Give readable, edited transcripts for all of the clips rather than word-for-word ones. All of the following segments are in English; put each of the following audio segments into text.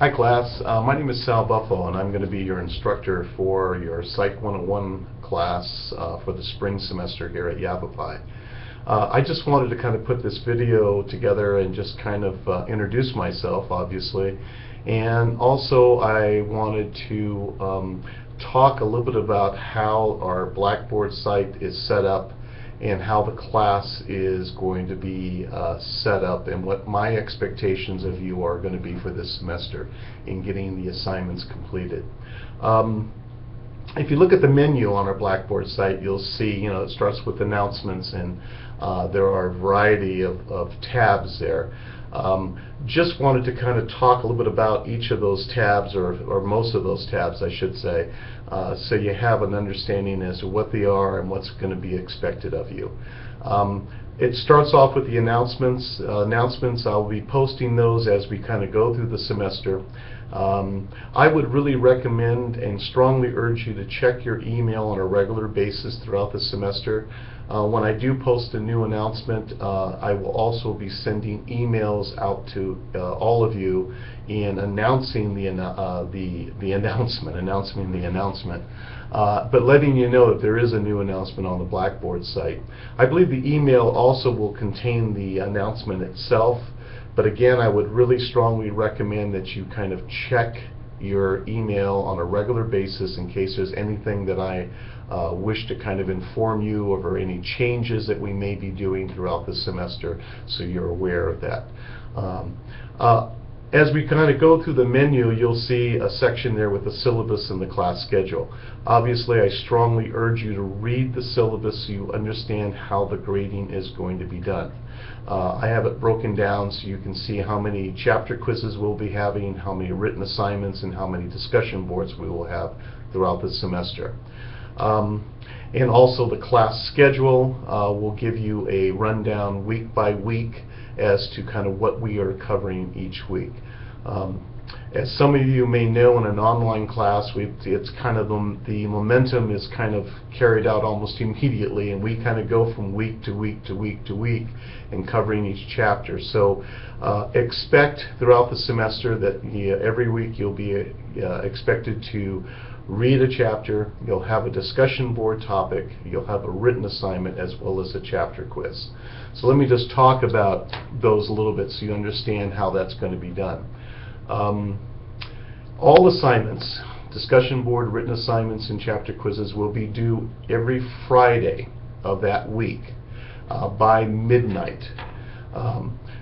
Hi class, my name is Sal Buffalo and I'm going to be your instructor for your Psych 101 class for the spring semester here at Yavapai. I just wanted to kind of put this video together and just kind of introduce myself, obviously, and also I wanted to talk a little bit about how our Blackboard site is set up and how the class is going to be set up and what my expectations of you are going to be for this semester in getting the assignments completed. If you look at the menu on our Blackboard site, you'll see, it starts with announcements, and there are a variety of tabs there. Just wanted to kind of talk a little bit about each of those tabs, or most of those tabs, I should say, so you have an understanding as to what they are and what's going to be expected of you. It starts off with the announcements. I'll be posting those as we kind of go through the semester. I would really recommend and strongly urge you to check your email on a regular basis throughout the semester. When I do post a new announcement, I will also be sending emails out to all of you in announcing the announcement, but letting you know that there is a new announcement on the Blackboard site. I believe the email also will contain the announcement itself, but again, I would really strongly recommend that you kind of check your email on a regular basis in case there's anything that I wish to kind of inform you of, or any changes that we may be doing throughout the semester, so you're aware of that. As we kind of go through the menu, you'll see a section there with the syllabus and the class schedule. Obviously, I strongly urge you to read the syllabus so you understand how the grading is going to be done. I have it broken down so you can see how many chapter quizzes we'll be having, how many written assignments, and how many discussion boards we will have throughout the semester. And also the class schedule will give you a rundown week by week as to kind of what we are covering each week. As some of you may know, in an online class, it's kind of the momentum is kind of carried out almost immediately, and we kind of go from week to week to week to week and covering each chapter. So expect throughout the semester that every week you'll be expected to read a chapter, you'll have a discussion board topic, you'll have a written assignment, as well as a chapter quiz. So let me just talk about those a little bit so you understand how that's going to be done. All assignments, discussion board, written assignments, and chapter quizzes will be due every Friday of that week by midnight.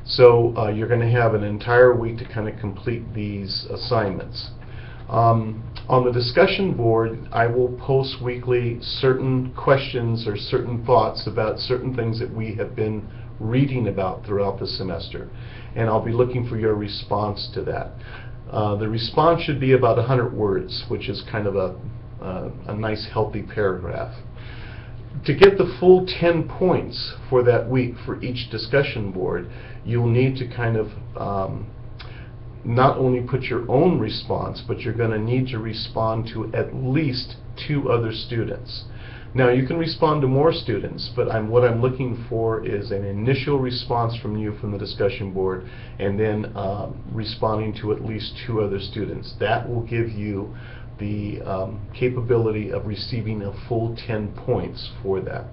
So you're going to have an entire week to kind of complete these assignments. On the discussion board, I will post weekly certain questions or certain thoughts about certain things that we have been reading about throughout the semester, and I'll be looking for your response to that. The response should be about 100 words, which is kind of a nice healthy paragraph. To get the full 10 points for that week for each discussion board, you'll need to kind of not only put your own response, but you're going to need to respond to at least 2 other students. Now, you can respond to more students, but what I'm looking for is an initial response from you from the discussion board, and then responding to at least 2 other students. That will give you the capability of receiving a full 10 points for that.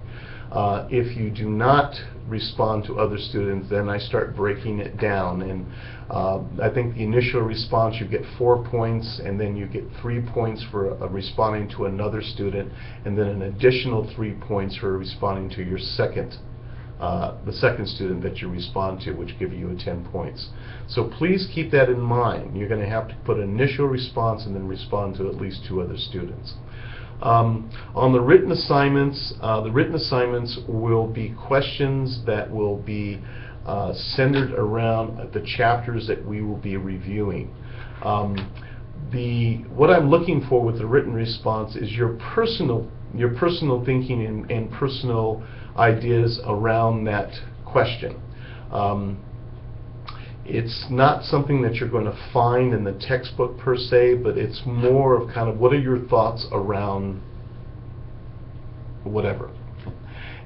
If you do not respond to other students, then I start breaking it down, and I think the initial response you get 4 points, and then you get 3 points for responding to another student, and then an additional 3 points for responding to your the second student that you respond to, which give you 10 points. So please keep that in mind. You're going to have to put an initial response and then respond to at least 2 other students. On the written assignments will be questions that will be centered around the chapters that we will be reviewing. What I'm looking for with the written response is your personal thinking and personal ideas around that question. It's not something that you're going to find in the textbook per se, but it's more of kind of what are your thoughts around whatever.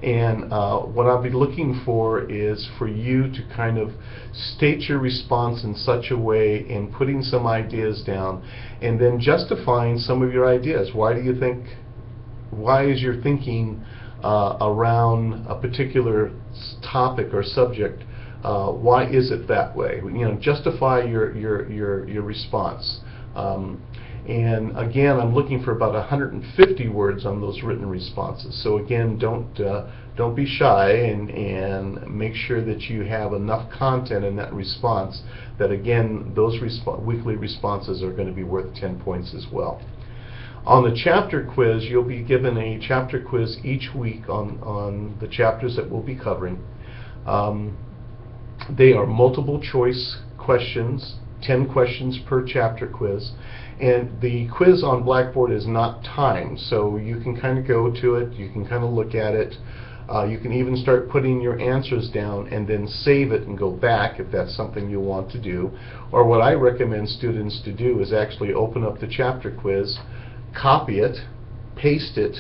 And what I'll be looking for is for you to kind of state your response in such a way, in putting some ideas down, and then justifying some of your ideas. Why is your thinking around a particular topic or subject, why is it that way? You know, justify your response. And again, I'm looking for about 150 words on those written responses. So again, don't be shy, and make sure that you have enough content in that response that, again, those weekly responses are going to be worth 10 points as well. On the chapter quiz, you'll be given a chapter quiz each week on the chapters that we'll be covering. They are multiple choice questions, 10 questions per chapter quiz. And the quiz on Blackboard is not timed, so you can kind of go to it, you can kind of look at it. You can even start putting your answers down and then save it and go back if that's something you want to do. Or what I recommend students to do is actually open up the chapter quiz, copy it, paste it,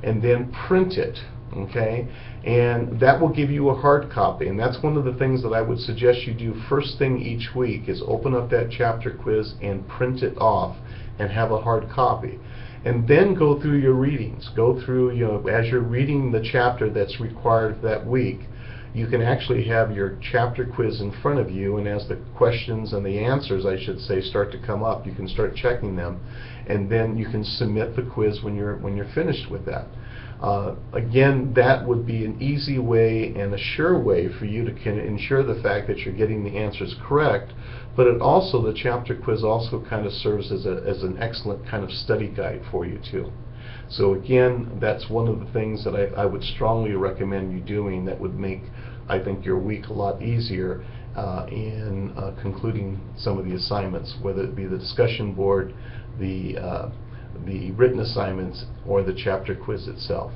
and then print it. Okay, and that will give you a hard copy, and that's one of the things that I would suggest you do first thing each week, is open up that chapter quiz and print it off and have a hard copy. And then go through your readings. Go through, you know, as you're reading the chapter that's required that week, you can actually have your chapter quiz in front of you, and as the questions and the answers, I should say, start to come up, you can start checking them, and then you can submit the quiz when you're finished with that. Again, that would be an easy way and a sure way for you to ensure the fact that you're getting the answers correct, but the chapter quiz also kind of serves as an excellent kind of study guide for you too. So again, that's one of the things that I would strongly recommend you doing that would make, I think, your week a lot easier in concluding some of the assignments, whether it be the discussion board, the written assignments, or the chapter quiz itself.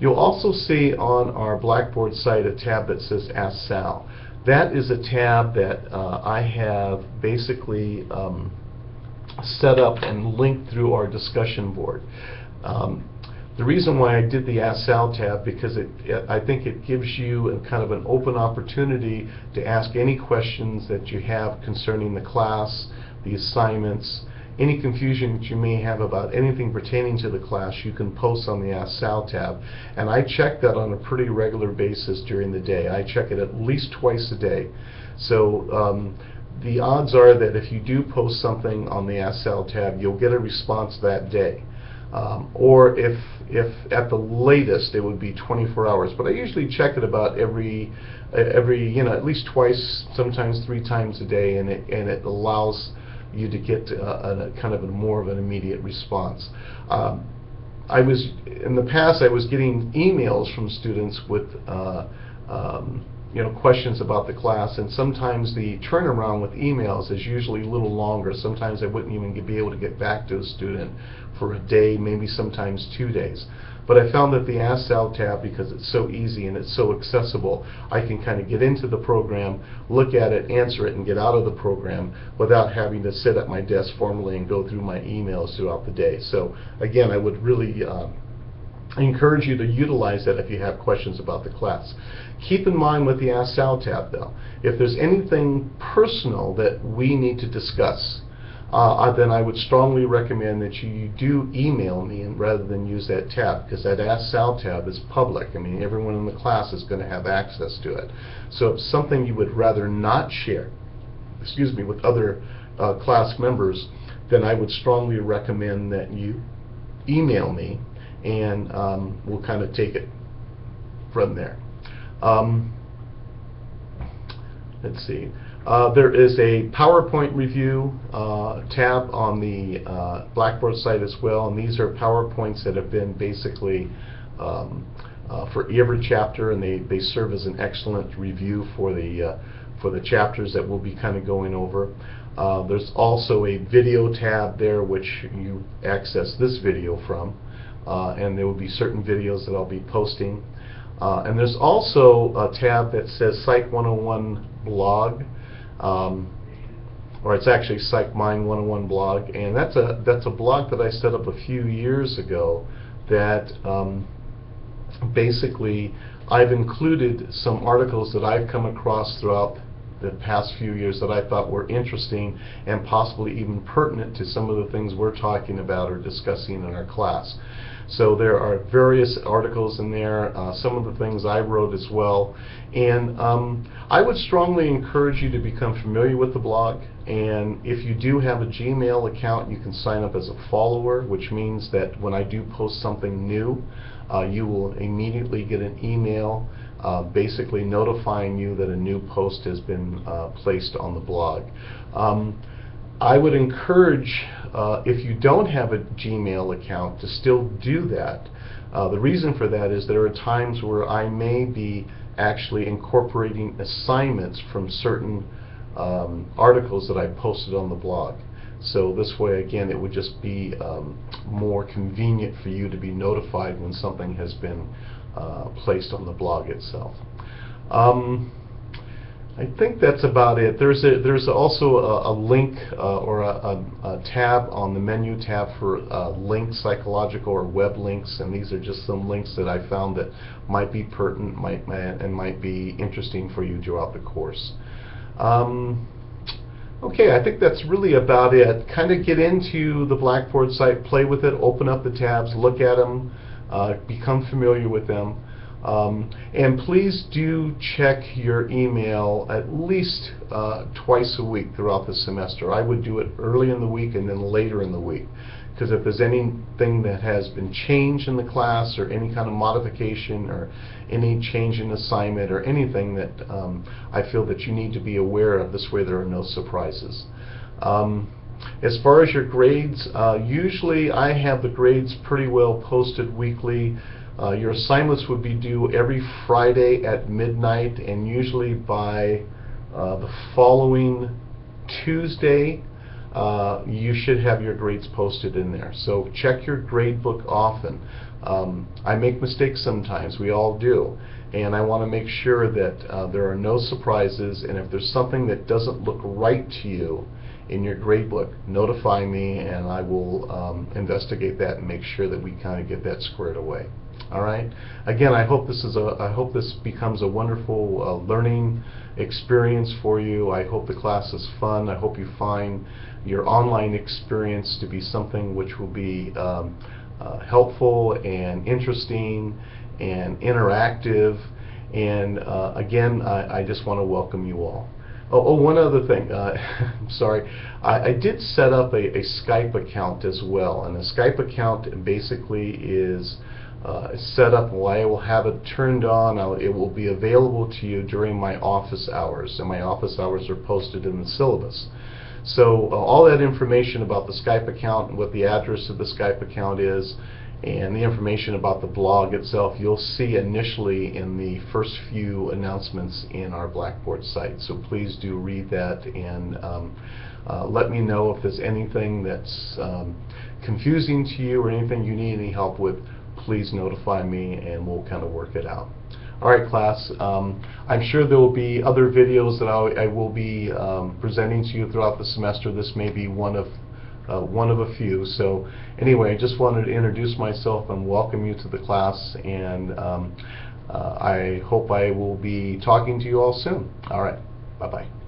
You'll also see on our Blackboard site a tab that says Ask Sal. That is a tab that I have basically set up and linked through our discussion board. The reason why I did the Ask Sal tab, because I think it gives you kind of an open opportunity to ask any questions that you have concerning the class, the assignments, any confusion that you may have about anything pertaining to the class. You can post on the Ask Sal tab, and I check that on a pretty regular basis during the day. I check it at least twice a day. So the odds are that if you do post something on the Ask Sal tab, you'll get a response that day. Or if at the latest, it would be 24 hours. But I usually check it about every at least twice, sometimes 3 times a day, and it allows you to get a kind of more of an immediate response. In the past, I was getting emails from students with questions about the class, and sometimes the turnaround with emails is usually a little longer. Sometimes I wouldn't even be able to get back to a student for a day, maybe sometimes 2 days. But I found that the Ask Sal tab, because it's so easy and it's so accessible, I can kind of get into the program, look at it, answer it, and get out of the program without having to sit at my desk formally and go through my emails throughout the day. So again, I would really encourage you to utilize that if you have questions about the class. Keep in mind with the Ask Sal tab, though, if there's anything personal that we need to discuss, then I would strongly recommend that you do email me rather than use that tab, because that Ask Sal tab is public. I mean, everyone in the class is going to have access to it. So if it's something you would rather not share, with other class members, then I would strongly recommend that you email me, and we'll kind of take it from there. Let's see. There is a PowerPoint review tab on the Blackboard site as well, and these are PowerPoints that have been basically for every chapter, and they serve as an excellent review for the chapters that we'll be kind of going over. There's also a video tab there which you access this video from, and there will be certain videos that I'll be posting. And there's also a tab that says Psych 101 blog, or it's actually Psych Mind 101 blog, and that's a blog that I set up a few years ago that basically I've included some articles that I've come across throughout the past few years that I thought were interesting and possibly even pertinent to some of the things we're talking about or discussing in our class. So there are various articles in there, some of the things I wrote as well, and I would strongly encourage you to become familiar with the blog. And if you do have a Gmail account, you can sign up as a follower, which means that when I do post something new, you will immediately get an email basically notifying you that a new post has been placed on the blog. I would encourage, if you don't have a Gmail account, to still do that. The reason for that is there are times where I may be actually incorporating assignments from certain articles that I posted on the blog. So this way, again, it would just be more convenient for you to be notified when something has been placed on the blog itself. I think that's about it. There's also a link or a tab on the menu tab for links, psychological or web links, and these are just some links that I found that might be pertinent and might be interesting for you throughout the course. Okay, I think that's really about it. Kind of get into the Blackboard site, play with it, open up the tabs, look at them, become familiar with them. And please do check your email at least twice a week throughout the semester. I would do it early in the week and then later in the week, because if there's anything that has been changed in the class or any kind of modification or any change in assignment or anything that I feel that you need to be aware of, this way there are no surprises. As far as your grades, usually I have the grades pretty well posted weekly. Your assignments would be due every Friday at midnight, and usually by the following Tuesday you should have your grades posted in there. So check your grade book often. I make mistakes sometimes, we all do, and I want to make sure that there are no surprises, and if there's something that doesn't look right to you in your grade book, notify me and I will investigate that and make sure that we kind of get that squared away. All right. Again, I hope this becomes a wonderful learning experience for you. I hope the class is fun. I hope you find your online experience to be something which will be helpful and interesting and interactive. And again, I just want to welcome you all. Oh, one other thing. Sorry. I did set up a Skype account as well, and a Skype account basically is set up where I will have it turned on. It will be available to you during my office hours, and my office hours are posted in the syllabus. So all that information about the Skype account and what the address of the Skype account is, and the information about the blog itself, you'll see initially in the first few announcements in our Blackboard site. So please do read that, and let me know if there's anything that's confusing to you or anything you need any help with. Please notify me and we'll kind of work it out. Alright, class, I'm sure there will be other videos that I will be presenting to you throughout the semester. This may be one of a few. So anyway, I just wanted to introduce myself and welcome you to the class, and I hope I will be talking to you all soon. Alright, bye-bye.